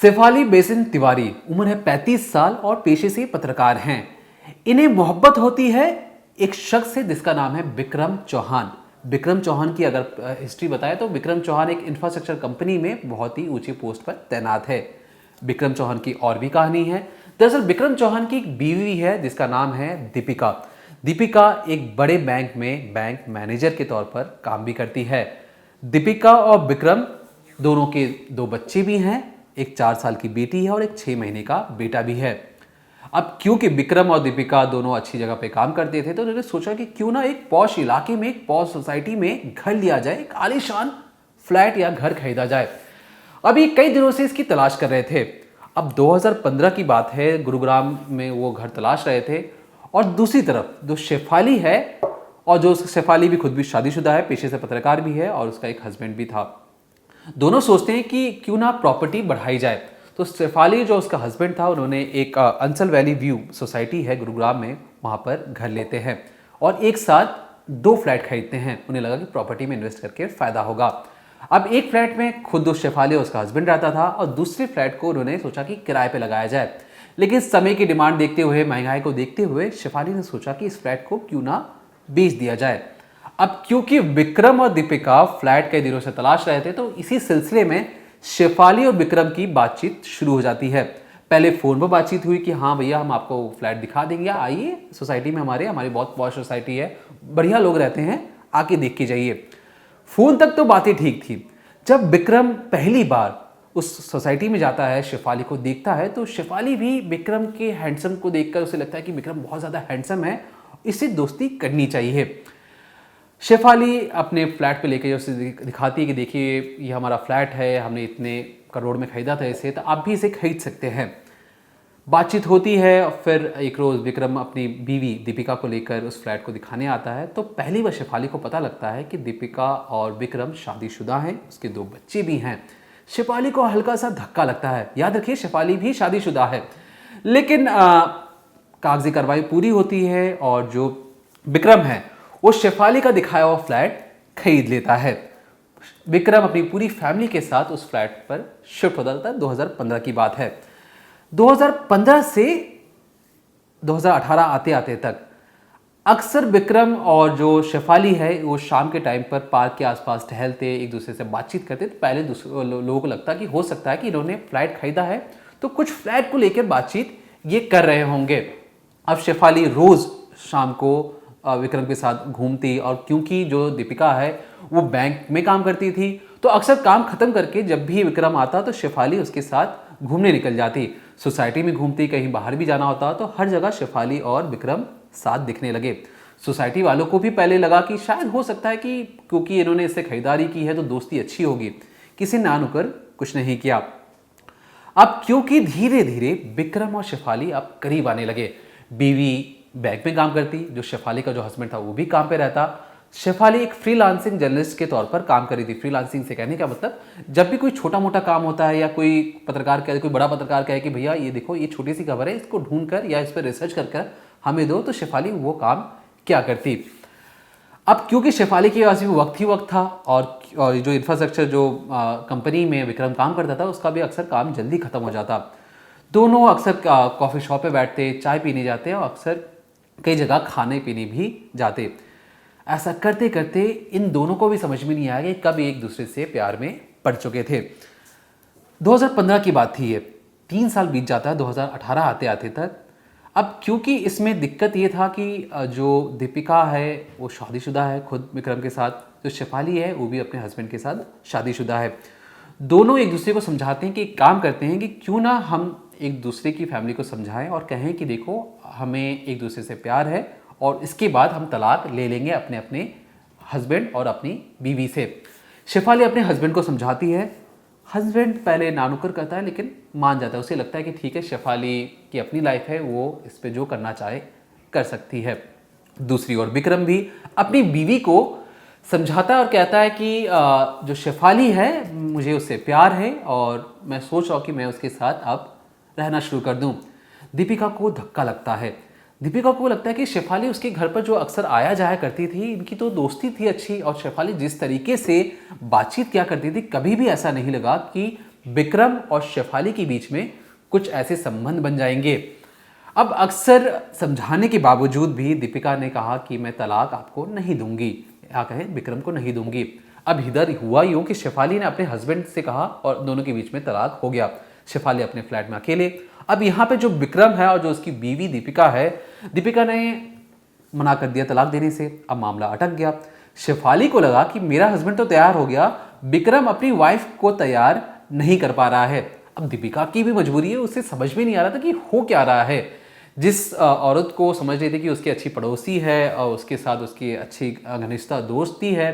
Shefali basin Tiwari, उम्र है 35 साल और पेशे से पत्रकार हैं। इन्हें मोहब्बत होती है एक शख्स से जिसका नाम है विक्रम चौहान। विक्रम चौहान की अगर हिस्ट्री बताएं तो विक्रम चौहान एक इंफ्रास्ट्रक्चर कंपनी में बहुत ही ऊंची पोस्ट पर तैनात है। विक्रम चौहान की और भी कहानी है। दरअसल विक्रम चौहान की एक बीवी है जिसका नाम है दीपिका। दीपिका एक बड़े बैंक में बैंक मैनेजर के तौर पर काम भी करती है। दीपिका और विक्रम दोनों के 2 बच्चे भी हैं, एक 4 साल की बेटी है और एक 6 महीने का बेटा भी है। अब क्योंकि विक्रम और दीपिका दोनों अच्छी जगह पे काम करते थे तो उन्होंने सोचा कि क्यों ना एक पॉश इलाके में, एक पॉश सोसाइटी में घर लिया जाए, एक आलीशान फ्लैट या घर खरीदा जाए। अब ये कई दिनों से इसकी तलाश कर रहे थे। अब 2015 की बात है, गुरुग्राम में वो घर तलाश रहे थे। और दूसरी तरफ जो शेफाली है, और जो शेफाली भी खुद भी शादीशुदा है, पेशे से पत्रकार भी है और उसका एक हस्बैंड भी था। दोनों सोचते हैं कि क्यों ना प्रॉपर्टी बढ़ाई जाए। तो शेफाली जो उसका हस्बैंड था, उन्होंने एक अंसल वैली व्यू सोसाइटी है गुरुग्राम में, वहाँ पर घर लेते हैं और एक साथ 2 फ्लैट खरीदते हैं। उन्हें लगा कि प्रॉपर्टी में इन्वेस्ट करके फ़ायदा होगा। अब एक फ्लैट में खुद शेफाली और उसका हस्बैंड रहता था और दूसरे फ्लैट को उन्होंने सोचा कि किराए पे लगाया जाए। लेकिन समय की डिमांड देखते हुए, महंगाई को देखते हुए शेफाली ने सोचा कि इस फ्लैट को क्यों ना बेच दिया जाए। अब क्योंकि विक्रम और दीपिका फ्लैट कई दिनों से तलाश रहे थे तो इसी सिलसिले में शेफाली और विक्रम की बातचीत शुरू हो जाती है। पहले फोन पर बातचीत हुई कि हाँ भैया, हम आपको फ्लैट दिखा देंगे, आइए सोसाइटी में, हमारी बहुत पॉश सोसाइटी है, बढ़िया लोग रहते हैं, आके देख के जाइए। फोन तक तो बातें ठीक थी। जब विक्रम पहली बार उस सोसाइटी में जाता है, शेफाली को देखता है, तो शेफाली भी विक्रम के हैंडसम को देखकर उसे लगता है कि विक्रम बहुत ज़्यादा हैंडसम है, इससे दोस्ती करनी चाहिए। शेफाली अपने फ्लैट पे लेके उसे दिखाती है कि देखिए ये हमारा फ्लैट है, हमने इतने करोड़ में खरीदा था इसे, तो आप भी इसे खरीद सकते हैं। बातचीत होती है और फिर एक रोज़ विक्रम अपनी बीवी दीपिका को लेकर उस फ्लैट को दिखाने आता है। तो पहली बार शेफाली को पता लगता है कि दीपिका और विक्रम शादीशुदा हैं, उसके 2 बच्चे भी हैं। शेफाली को हल्का सा धक्का लगता है। याद रखिए शेफाली भी शादीशुदा है। लेकिन कागजी कार्रवाई पूरी होती है और जो विक्रम है वो शेफाली का दिखाया हुआ फ्लैट खरीद लेता है। विक्रम अपनी पूरी फैमिली के साथ उस फ्लैट पर शिफ्ट हो जाता है। 2015 की बात है। 2015 से 2018 आते आते तक अक्सर विक्रम और जो शेफाली है वो शाम के टाइम पर पार्क के आसपास टहलते, एक दूसरे से बातचीत करते। तो पहले लोगों को लगता कि हो सकता है कि इन्होंने फ्लैट खरीदा है तो कुछ फ्लैट को लेकर बातचीत ये कर रहे होंगे। अब शेफाली रोज शाम को विक्रम के साथ घूमती और क्योंकि जो दीपिका है वो बैंक में काम करती थी तो अक्सर काम खत्म करके जब भी विक्रम आता तो शेफाली उसके साथ घूमने निकल जाती। सोसाइटी में घूमती, कहीं बाहर भी जाना होता तो हर जगह शेफाली और विक्रम साथ दिखने लगे। सोसाइटी वालों को भी पहले लगा कि शायद हो सकता है कि क्योंकि इन्होंने इससे खरीदारी की है तो दोस्ती अच्छी होगी। किसी ने ना नुकर कुछ नहीं किया। अब क्योंकि धीरे धीरे विक्रम और शेफाली अब करीब आने लगे। बीवी बैंक में काम करती, जो शेफाली का जो हस्बैंड था वो भी काम पे रहता। शेफाली एक फ्रीलांसिंग जर्नलिस्ट के तौर पर काम करी थी। फ्रीलांसिंग से कहने का मतलब, जब भी कोई छोटा मोटा काम होता है या कोई पत्रकार कहे, कोई बड़ा पत्रकार कहे कि भैया ये देखो ये छोटी सी खबर है, इसको ढूंढ कर या इस पर रिसर्च कर हमें दो, तो शेफाली वो काम क्या करती। अब क्योंकि शेफाली के पास भी वक्त ही वक्त था और जो इंफ्रास्ट्रक्चर जो कंपनी में विक्रम काम करता था उसका भी अक्सर काम जल्दी खत्म हो जाता। दोनों अक्सर कॉफ़ी शॉप पे बैठते, चाय पीने जाते और अक्सर कई जगह खाने पीने भी जाते। ऐसा करते करते इन दोनों को भी समझ में नहीं आया कि कब एक दूसरे से प्यार में पड़ चुके थे। 2015 की बात थी ये। 3 साल बीत जाता है 2018 आते आते तक। अब क्योंकि इसमें दिक्कत ये था कि जो दीपिका है वो शादीशुदा है खुद विक्रम के साथ, जो शेफाली है वो भी अपने हस्बैंड के साथ शादीशुदा है। दोनों एक दूसरे को समझाते हैं कि काम करते हैं कि क्यों ना हम एक दूसरे की फैमिली को समझाएं और कहें कि देखो हमें एक दूसरे से प्यार है और इसके बाद हम तलाक ले लेंगे अपने अपने हस्बैंड और अपनी बीवी से। शेफाली अपने हस्बैंड को समझाती है। हस्बैंड पहले नानुकर करता है लेकिन मान जाता है। उसे लगता है कि ठीक है, शेफाली की अपनी लाइफ है, वो इस पे जो करना चाहे कर सकती है। दूसरी ओर विक्रम भी अपनी बीवी को समझाता है और कहता है कि जो शेफाली है मुझे उससे प्यार है और मैं सोच रहा हूँ कि मैं उसके साथ अब रहना शुरू कर दूं। दीपिका को धक्का लगता है। दीपिका को लगता है कि शेफाली उसके घर पर जो अक्सर आया जाया करती थी, इनकी तो दोस्ती थी अच्छी और शेफाली जिस तरीके से बातचीत किया करती थी, कभी भी ऐसा नहीं लगा कि विक्रम और शेफाली के बीच में कुछ ऐसे संबंध बन जाएंगे। अब अक्सर समझाने के बावजूद भी दीपिका ने कहा कि मैं तलाक आपको नहीं दूंगी, या कहें विक्रम को नहीं दूंगी। अब इधर हुआ यूं कि शेफाली ने अपने हस्बैंड से कहा और दोनों के बीच में तलाक हो गया। शेफाली अपने फ्लैट में अकेले। अब यहाँ पे जो विक्रम है और जो उसकी बीवी दीपिका है, दीपिका ने मना कर दिया तलाक देने से। अब मामला अटक गया। शेफाली को लगा कि मेरा हस्बैंड तो तैयार हो गया, विक्रम अपनी वाइफ को तैयार नहीं कर पा रहा है। अब दीपिका की भी मजबूरी है, उसे समझ में नहीं आ रहा था कि हो क्या रहा है। जिस औरत को समझ रही थी कि उसकी अच्छी पड़ोसी है और उसके साथ उसकी अच्छी घनिष्ठता दोस्ती है,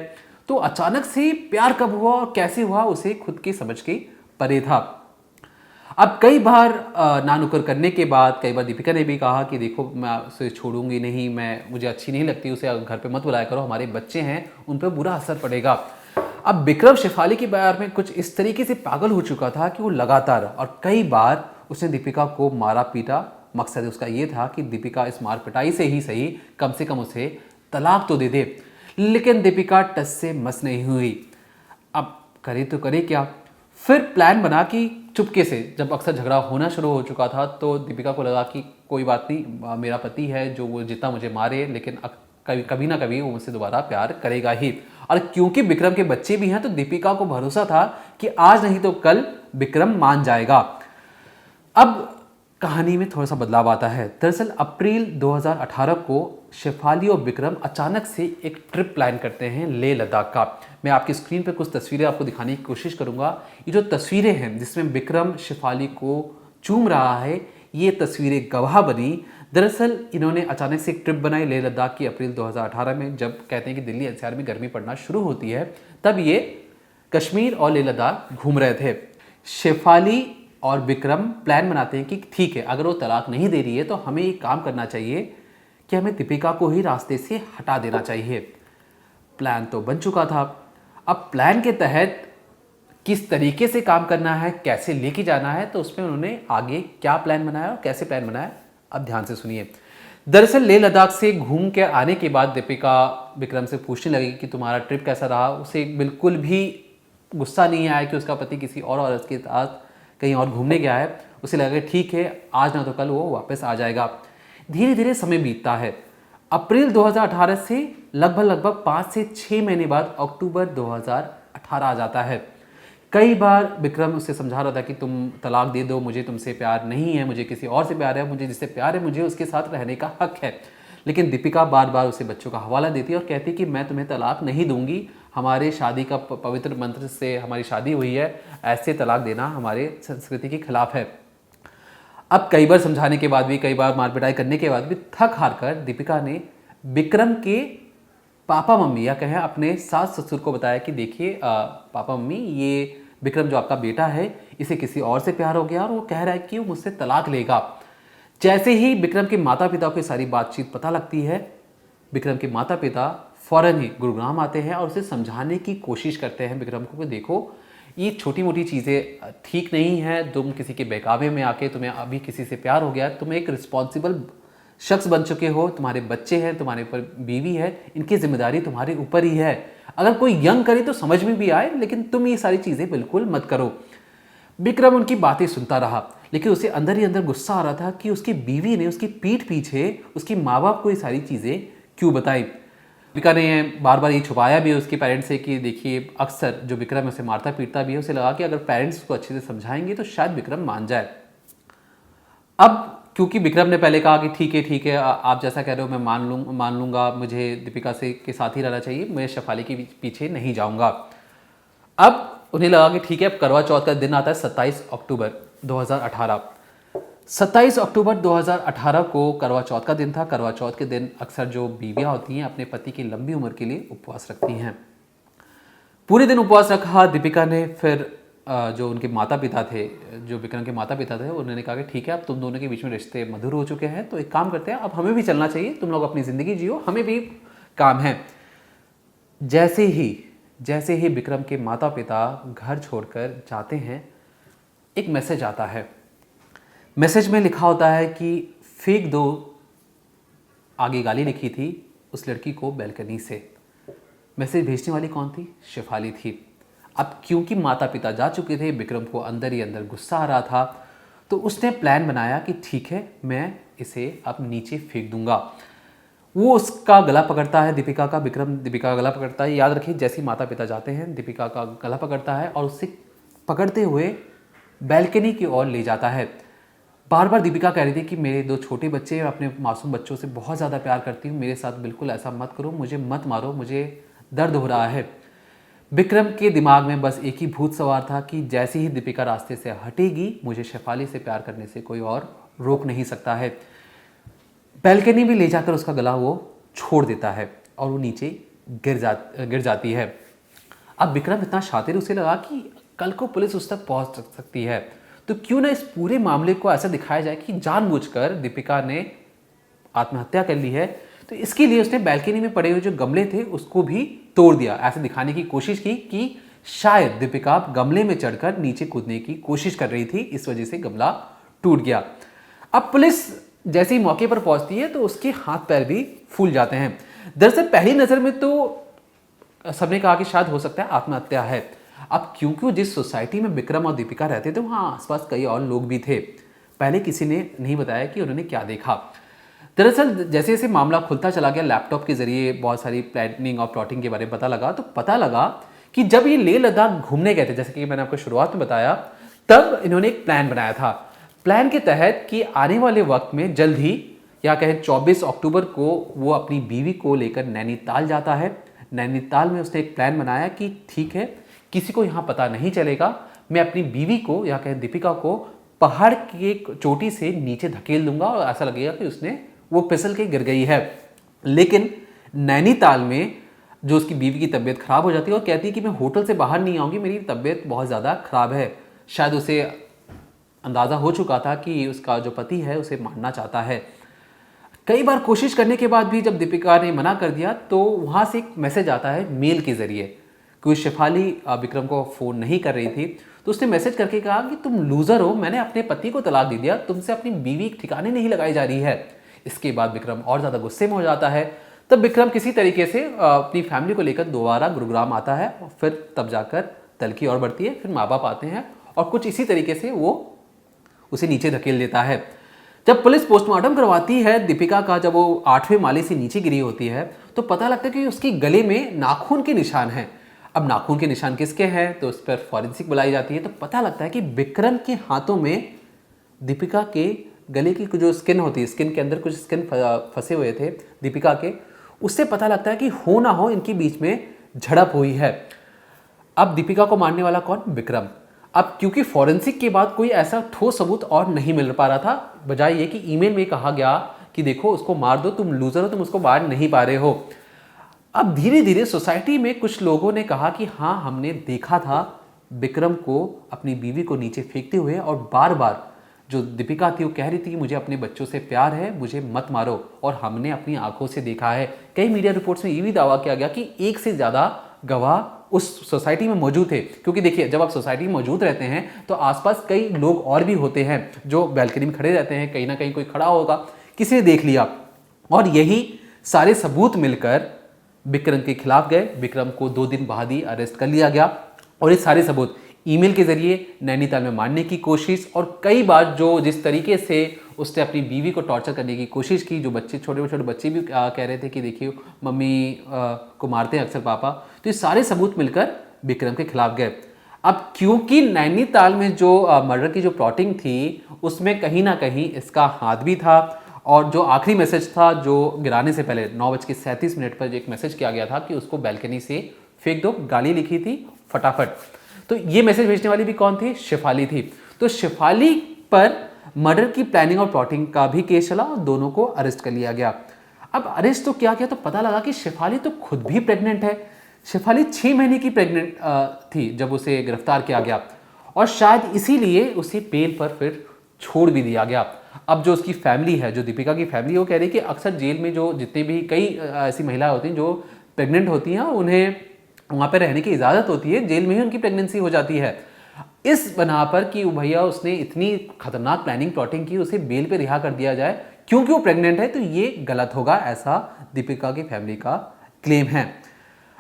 तो अचानक से प्यार कब हुआ और कैसे हुआ उसे खुद की समझ के परे था। अब कई बार ना नुकर करने के बाद कई बार दीपिका ने भी कहा कि देखो मैं उसे छोड़ूंगी नहीं, मुझे अच्छी नहीं लगती, उसे घर पे मत बुलाया करो, हमारे बच्चे हैं उन पर बुरा असर पड़ेगा। अब विक्रम शेफाली के बारे में कुछ इस तरीके से पागल हो चुका था कि वो लगातार और कई बार उसने दीपिका को मारा पीटा। मकसद उसका ये था कि दीपिका इस मार पिटाई से ही सही कम से कम उसे तलाक तो दे दे। लेकिन दीपिका टस से मस नहीं हुई। अब करे तो करे क्या। फिर प्लान बना कि चुपके से, जब अक्सर झगड़ा होना शुरू हो चुका था, तो दीपिका को लगा कि कोई बात नहीं, मेरा पति है जो वो जितना मुझे मारे लेकिन कभी ना कभी वो मुझसे दोबारा प्यार करेगा ही। और क्योंकि विक्रम के बच्चे भी हैं तो दीपिका को भरोसा था कि आज नहीं तो कल विक्रम मान जाएगा। अब कहानी में थोड़ा सा बदलाव आता है। दरअसल अप्रैल 2018 को शेफाली और विक्रम अचानक से एक ट्रिप प्लान करते हैं लेह लद्दाख का। मैं आपकी स्क्रीन पर कुछ तस्वीरें आपको दिखाने की कोशिश करूंगा। ये जो तस्वीरें हैं जिसमें विक्रम शेफाली को चूम रहा है, ये तस्वीरें गवाह बनी। दरअसल इन्होंने अचानक से एक ट्रिप बनाई लेह लद्दाख की अप्रैल 2018 में। जब कहते हैं कि दिल्ली एनसीआर में गर्मी पड़ना शुरू होती है, तब ये कश्मीर और लेह लद्दाख घूम रहे थे। शेफाली और विक्रम प्लान बनाते हैं कि ठीक है, अगर वो तलाक नहीं दे रही है तो हमें एक काम करना चाहिए कि हमें दीपिका को ही रास्ते से हटा देना चाहिए। प्लान तो बन चुका था। अब प्लान के तहत किस तरीके से काम करना है, कैसे लेके जाना है, तो उसमें उन्होंने आगे क्या प्लान बनाया और कैसे प्लान बनाया, अब ध्यान से सुनिए। दरअसल लेह लद्दाख से घूम के आने के बाद दीपिका विक्रम से पूछने लगी कि तुम्हारा ट्रिप कैसा रहा। उसे बिल्कुल भी गुस्सा नहीं आया कि उसका पति किसी और औरत के साथ कहीं और घूमने गया है। उसे लगा ठीक है, आज ना तो कल वो वापस आ जाएगा। धीरे धीरे समय बीतता है। अप्रैल 2018 से लगभग 5 से 6 महीने बाद अक्टूबर 2018 आ जाता है। कई बार विक्रम उससे समझा रहा था कि तुम तलाक दे दो, मुझे तुमसे प्यार नहीं है, मुझे किसी और से प्यार है, मुझे जिससे प्यार है मुझे उसके साथ रहने का हक है। लेकिन दीपिका बार बार उसे बच्चों का हवाला देती है और कहती कि मैं तुम्हें तलाक नहीं दूंगी, हमारे शादी का पवित्र मंत्र से हमारी शादी हुई है, ऐसे तलाक देना हमारे संस्कृति के खिलाफ है। अब कई बार समझाने के बाद भी, कई बार मार पिटाई करने के बाद भी थक हार कर दीपिका ने विक्रम के पापा मम्मी या कहें अपने सास ससुर को बताया कि देखिए पापा मम्मी, ये विक्रम जो आपका बेटा है इसे किसी और से प्यार हो गया और वो कह रहा है कि वो मुझसे तलाक लेगा। जैसे ही विक्रम के माता पिता को सारी बातचीत पता लगती है, विक्रम के माता पिता फौरन ही गुरुग्राम आते हैं और उसे समझाने की कोशिश करते हैं विक्रम को कि देखो ये छोटी मोटी चीज़ें ठीक नहीं है, तुम किसी के बहकावे में आके तुम्हें अभी किसी से प्यार हो गया, तुम एक रिस्पॉन्सिबल शख्स बन चुके हो, तुम्हारे बच्चे हैं, तुम्हारे ऊपर बीवी है, इनकी जिम्मेदारी तुम्हारे ऊपर ही है। अगर कोई यंग करे तो समझ में भी आए, लेकिन तुम ये सारी चीज़ें बिल्कुल मत करो। विक्रम उनकी बातें सुनता रहा, लेकिन उसे अंदर ही अंदर गुस्सा आ रहा था कि उसकी बीवी ने उसकी पीठ पीछे उसके माँ बाप को ये सारी चीज़ें क्यों बताई। दीपिका ने बार बार ये छुपाया भी उसके पेरेंट्स से कि देखिए अक्सर जो विक्रम है उसे मारता पीटता भी है। उसे लगा कि अगर पेरेंट्स उसको अच्छे से समझाएंगे तो शायद विक्रम मान जाए। अब क्योंकि विक्रम ने पहले कहा कि ठीक है आप जैसा कह रहे हो मैं मान लूँगा, मुझे दीपिका से के साथ ही रहना चाहिए, मैं शेफाली के पीछे नहीं जाऊँगा। अब उन्हें लगा कि ठीक है, अब करवा चौथ का दिन आता है 27 अक्टूबर 2018। 27 अक्टूबर 2018 को करवा चौथ का दिन था। करवा चौथ के दिन अक्सर जो बीवियां होती हैं अपने पति की लंबी उम्र के लिए उपवास रखती हैं। पूरे दिन उपवास रखा दीपिका ने। फिर जो उनके माता पिता थे, जो विक्रम के माता पिता थे, उन्होंने कहा कि ठीक है, अब तुम दोनों के बीच में रिश्ते मधुर हो चुके हैं, तो एक काम करते हैं, अब हमें भी चलना चाहिए, तुम लोग अपनी ज़िंदगी जियो, हमें भी काम है। जैसे ही विक्रम के माता पिता घर छोड़कर जाते हैं, एक मैसेज आता है। मैसेज में लिखा होता है कि फेंक दो, आगे गाली लिखी थी उस लड़की को बैल्कनी से। मैसेज भेजने वाली कौन थी? शेफाली थी। अब क्योंकि माता पिता जा चुके थे, विक्रम को अंदर ही अंदर गुस्सा आ रहा था, तो उसने प्लान बनाया कि ठीक है, मैं इसे अब नीचे फेंक दूंगा। वो उसका गला पकड़ता है, दीपिका का, विक्रम दीपिका का गला पकड़ता है। याद रखिए, जैसे ही माता पिता जाते हैं, दीपिका का गला पकड़ता है और उससे पकड़ते हुए बैल्कनी की ओर ले जाता है। बार बार दीपिका कह रही थी कि मेरे 2 छोटे बच्चे, मैं अपने मासूम बच्चों से बहुत ज़्यादा प्यार करती हूँ, मेरे साथ बिल्कुल ऐसा मत करो, मुझे मत मारो, मुझे दर्द हो रहा है। विक्रम के दिमाग में बस एक ही भूत सवार था कि जैसे ही दीपिका रास्ते से हटेगी, मुझे शेफाली से प्यार करने से कोई और रोक नहीं सकता है। बैल्कनी में ले जाकर उसका गला वो छोड़ देता है और वो नीचे गिर जाती है। अब विक्रम इतना शातिर, उसे लगा कि कल को पुलिस उस तक पहुंच सकती है, तो क्यों ना इस पूरे मामले को ऐसा दिखाया जाए कि जानबूझकर दीपिका ने आत्महत्या कर ली है। तो इसके लिए उसने बैल्कनी में पड़े हुए जो गमले थे उसको भी तोड़ दिया। ऐसे दिखाने की कोशिश की कि शायद दीपिका गमले में चढ़कर नीचे कूदने की कोशिश कर रही थी, इस वजह से गमला टूट गया। अब पुलिस जैसे ही मौके पर पहुंचती है तो उसके हाथ पैर भी फूल जाते हैं। दरअसल पहली नजर में तो सबने कहा कि शायद हो सकता है आत्महत्या है। अब क्योंकि जिस सोसाइटी में विक्रम और दीपिका रहते थे वहां आसपास कई और लोग भी थे। पहले किसी ने नहीं बताया कि उन्होंने क्या देखा। दरअसल जैसे जैसे मामला खुलता चला गया, लैपटॉप के जरिए बहुत सारी प्लानिंग और प्लॉटिंग के बारे में पता लगा, तो पता लगा कि जब ये लेह लद्दाख घूमने गए थे, जैसे कि मैंने आपको शुरुआत में बताया, तब इन्होंने एक प्लान बनाया था। प्लान के तहत कि आने वाले वक्त में जल्द ही, या कहें 24 अक्टूबर को, वो अपनी बीवी को लेकर नैनीताल जाता है। नैनीताल में उसने एक प्लान बनाया कि ठीक है, किसी को यहाँ पता नहीं चलेगा, मैं अपनी बीवी को, या कहें दीपिका को, पहाड़ की एक चोटी से नीचे धकेल दूंगा और ऐसा लगेगा कि उसने वो फिसल के गिर गई है। लेकिन नैनीताल में जो उसकी बीवी की तबीयत खराब हो जाती है और कहती है कि मैं होटल से बाहर नहीं आऊंगी, मेरी तबीयत बहुत ज़्यादा खराब है। शायद उसे अंदाज़ा हो चुका था कि उसका जो पति है उसे मारना चाहता है। कई बार कोशिश करने के बाद भी जब दीपिका ने मना कर दिया तो वहाँ से एक मैसेज आता है मेल के ज़रिए, क्योंकि शेफाली विक्रम को फ़ोन नहीं कर रही थी, तो उसने मैसेज करके कहा कि तुम लूज़र हो, मैंने अपने पति को तलाक दे दिया, तुमसे अपनी बीवी ठिकाने नहीं लगाई जा रही है। इसके बाद विक्रम और ज़्यादा गुस्से में हो जाता है। तब विक्रम किसी तरीके से अपनी फैमिली को लेकर दोबारा गुरुग्राम आता है और फिर तब जाकर दल की ओर बढ़ती है। फिर माँ बाप आते हैं और कुछ इसी तरीके से वो उसे नीचे धकेल देता है। जब पुलिस पोस्टमार्टम करवाती है दीपिका का, जब वो 8वें माले से नीचे गिरी होती है, तो पता लगता है कि उसकी गले में नाखून के निशान हैं। अब नाखून के निशान किसके हैं, तो उस पर फॉरेंसिक बुलाई जाती है, तो पता लगता है कि विक्रम के हाथों में दीपिका के गले की जो स्किन होती है, स्किन के अंदर कुछ स्किन फंसे हुए थे दीपिका के, उससे पता लगता है कि हो ना हो इनके बीच में झड़प हुई है। अब दीपिका को मारने वाला कौन, विक्रम। अब क्योंकि फॉरेंसिक के बाद कोई ऐसा ठोस सबूत और नहीं मिल पा रहा था, बजाय ये कि ईमेल में कहा गया कि देखो उसको मार दो, तुम लूजर हो, तुम उसको मार नहीं पा रहे हो। अब धीरे धीरे सोसाइटी में कुछ लोगों ने कहा कि हाँ, हमने देखा था विक्रम को अपनी बीवी को नीचे फेंकते हुए, और बार बार जो दीपिका थी वो कह रही थी कि मुझे अपने बच्चों से प्यार है, मुझे मत मारो, और हमने अपनी आंखों से देखा है। कई मीडिया रिपोर्ट्स में ये भी दावा किया गया कि एक से ज़्यादा गवाह उस सोसाइटी में मौजूद थे, क्योंकि देखिए जब आप सोसाइटी में मौजूद रहते हैं तो आसपास कई लोग और भी होते हैं जो बैल्कनी में खड़े रहते हैं, कहीं ना कहीं कोई खड़ा होगा, किसी ने देख लिया, और यही सारे सबूत मिलकर विक्रम के खिलाफ गए। विक्रम को 2 दिन बाद ही अरेस्ट कर लिया गया, और ये सारे सबूत ईमेल के जरिए नैनीताल में मारने की कोशिश, और कई बार जो जिस तरीके से उसने अपनी बीवी को टॉर्चर करने की कोशिश की, जो बच्चे छोटे छोटे बच्चे भी कह रहे थे कि देखिए मम्मी को मारते हैं अक्सर पापा, तो ये सारे सबूत मिलकर विक्रम के खिलाफ गए। अब क्योंकि नैनीताल में जो मर्डर की जो प्लॉटिंग थी उसमें कहीं ना कहीं इसका हाथ भी था, और जो आखिरी मैसेज था जो गिराने से पहले 9:37 पर एक मैसेज किया गया था कि उसको बैल्कनी से फेंक दो, गाली लिखी थी फटाफट, तो ये मैसेज भेजने वाली भी कौन थी, शेफाली थी। तो शेफाली पर मर्डर की प्लानिंग और प्लॉटिंग का भी केस चला और दोनों को अरेस्ट कर लिया गया। अब अरेस्ट तो क्या किया, तो पता लगा कि शेफाली तो खुद भी प्रेग्नेंट है। शेफाली 6 महीने की प्रेग्नेंट थी जब उसे गिरफ्तार किया गया, और शायद इसीलिए उसे बेल पर फिर छोड़ भी दिया गया। अब जो उसकी फैमिली है, जो दीपिका की फैमिली, वो कह रही है कि अक्सर जेल में जो जितने भी कई ऐसी महिलाएं होती हैं जो प्रेग्नेंट होती हैं, उन्हें वहाँ पर रहने की इजाज़त होती है, जेल में ही उनकी प्रेगनेंसी हो जाती है। इस बना पर कि भैया उसने इतनी खतरनाक प्लानिंग प्लॉटिंग की, उसे बेल पे रिहा कर दिया जाए क्योंकि वो प्रेग्नेंट है, तो ये गलत होगा, ऐसा दीपिका की फैमिली का क्लेम है।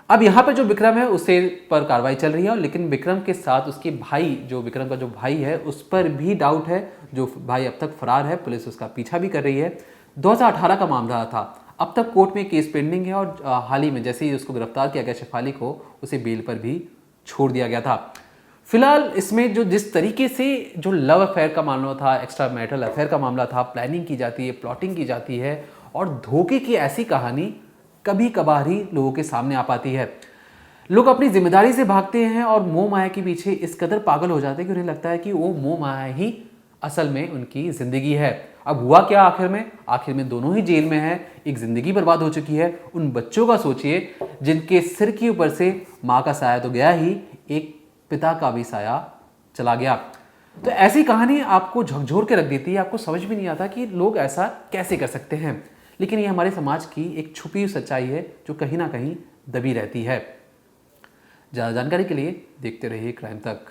अब यहाँ पे जो विक्रम है उसे पर कार्रवाई चल रही है, लेकिन विक्रम के साथ उसके भाई, जो विक्रम का जो भाई है, उस पर भी डाउट है। जो भाई अब तक फरार है, पुलिस उसका पीछा भी कर रही है। 2018 का मामला था। अब तक कोर्ट में केस पेंडिंग है और हाल ही में जैसे ही उसको गिरफ्तार किया गया शेफाली को, उसे बेल पर भी छोड़ दिया गया था। फिलहाल इसमें जो जिस तरीके से जो लव अफेयर का मामला था, एक्स्ट्रा मैरिटल अफेयर का मामला था, प्लानिंग की जाती है, प्लॉटिंग की जाती है और धोखे की ऐसी कहानी कभी कभार ही लोगों के सामने आ पाती है। लोग अपनी जिम्मेदारी से भागते हैं और मोह माया के पीछे इस कदर पागल हो जाते हैं कि उन्हें लगता है कि वो मोह माया ही असल में उनकी जिंदगी है। अब हुआ क्या आखिर में? आखिर में दोनों ही जेल में हैं, एक जिंदगी बर्बाद हो चुकी है। उन बच्चों का सोचिए जिनके सिर के ऊपर से माँ का साया तो गया ही, एक पिता का भी साया चला गया। तो ऐसी कहानी आपको झकझोर के रख देती है, आपको समझ भी नहीं आता कि लोग ऐसा कैसे कर सकते हैं। लेकिन ये हमारे समाज की एक छुपी हुई सच्चाई है जो कहीं ना कहीं दबी रहती है। ज़्यादा जानकारी के लिए देखते रहिए क्राइम तक।